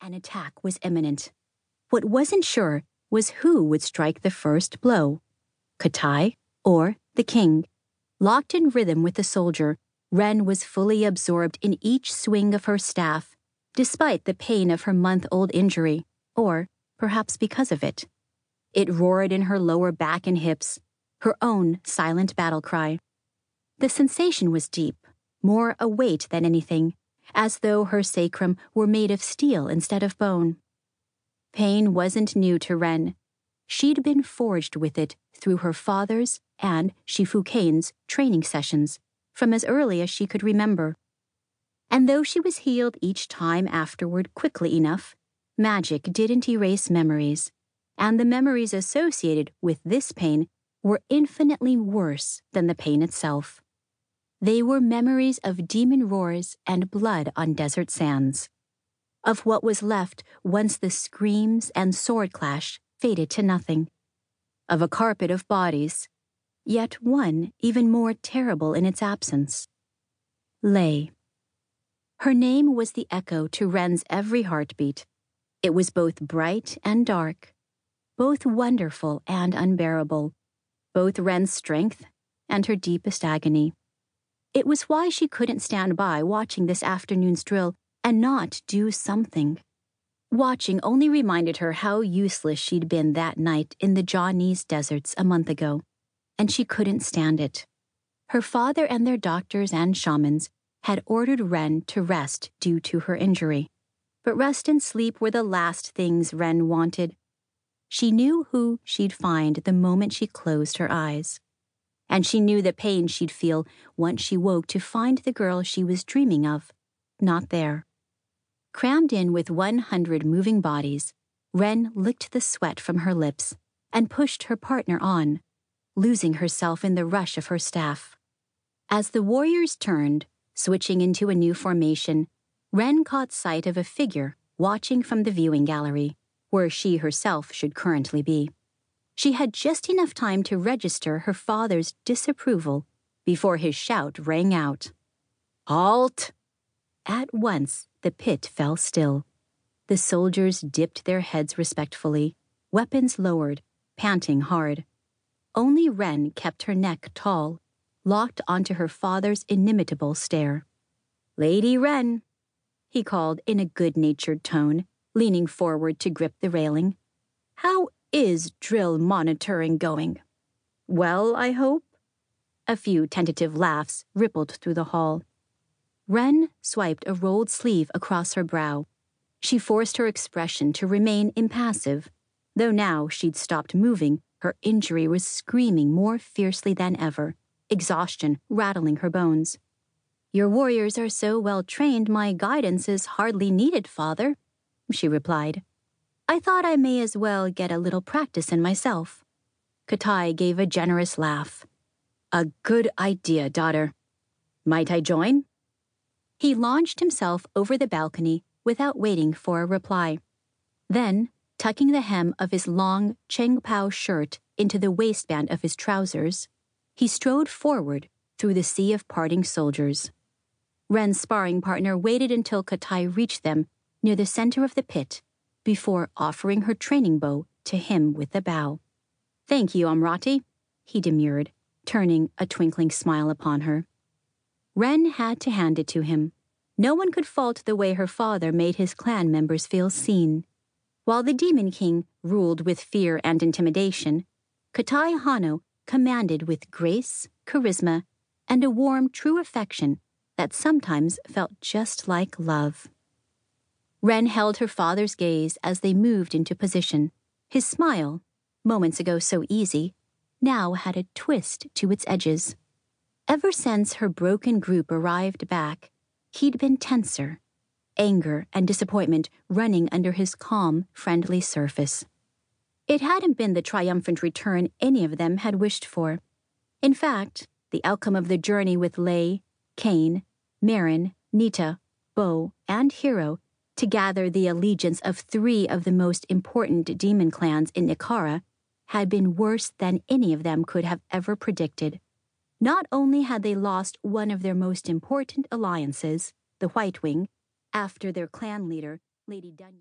An attack was imminent. What wasn't sure was who would strike the first blow, Katai or the king. Locked in rhythm with the soldier, Wren was fully absorbed in each swing of her staff, despite the pain of her month-old injury, or perhaps because of it. It roared in her lower back and hips, her own silent battle cry. The sensation was deep, more a weight than anything, as though her sacrum were made of steel instead of bone. Pain wasn't new to Wren. She'd been forged with it through her father's and Shifukane's training sessions from as early as she could remember. And though she was healed each time afterward quickly enough, magic didn't erase memories, and the memories associated with this pain were infinitely worse than the pain itself. They were memories of demon roars and blood on desert sands, of what was left once the screams and sword clash faded to nothing, of a carpet of bodies, yet one even more terrible in its absence. Lei. Her name was the echo to Wren's every heartbeat. It was both bright and dark, both wonderful and unbearable, both Wren's strength and her deepest agony. It was why she couldn't stand by watching this afternoon's drill and not do something. Watching only reminded her how useless she'd been that night in the Javanese deserts a month ago, and she couldn't stand it. Her father and their doctors and shamans had ordered Wren to rest due to her injury, but rest and sleep were the last things Wren wanted. She knew who she'd find the moment she closed her eyes, and she knew the pain she'd feel once she woke to find the girl she was dreaming of not there. Crammed in with 100 moving bodies, Wren licked the sweat from her lips and pushed her partner on, losing herself in the rush of her staff. As the warriors turned, switching into a new formation, Wren caught sight of a figure watching from the viewing gallery, where she herself should currently be. She had just enough time to register her father's disapproval before his shout rang out. "Halt!" At once, the pit fell still. The soldiers dipped their heads respectfully, weapons lowered, panting hard. Only Wren kept her neck tall, locked onto her father's inimitable stare. "Lady Wren," he called in a good-natured tone, leaning forward to grip the railing. "How is drill monitoring going? Well, I hope?" A few tentative laughs rippled through the hall. Wren swiped a rolled sleeve across her brow. She forced her expression to remain impassive, though now she'd stopped moving, her injury was screaming more fiercely than ever, exhaustion rattling her bones. "Your warriors are so well trained my guidance is hardly needed, father," she replied. "I thought I may as well get a little practice in myself." Katai gave a generous laugh. "A good idea, daughter. Might I join?" He launched himself over the balcony without waiting for a reply. Then, tucking the hem of his long Chengpao shirt into the waistband of his trousers, he strode forward through the sea of parting soldiers. Wren's sparring partner waited until Katai reached them near the center of the pit before offering her training bow to him with a bow. "Thank you, Amrati," he demurred, turning a twinkling smile upon her. Wren had to hand it to him. No one could fault the way her father made his clan members feel seen. While the Demon King ruled with fear and intimidation, Katai Hano commanded with grace, charisma, and a warm, true affection that sometimes felt just like love. Wren held her father's gaze as they moved into position. His smile, moments ago so easy, now had a twist to its edges. Ever since her broken group arrived back, he'd been tenser, anger and disappointment running under his calm, friendly surface. It hadn't been the triumphant return any of them had wished for. In fact, the outcome of the journey with Lei, Kane, Marin, Nita, Bo, and Hiro to gather the allegiance of 3 of the most important demon clans in Ikara had been worse than any of them could have ever predicted. Not only had they lost one of their most important alliances, the White Wing, after their clan leader, Lady Dunyan.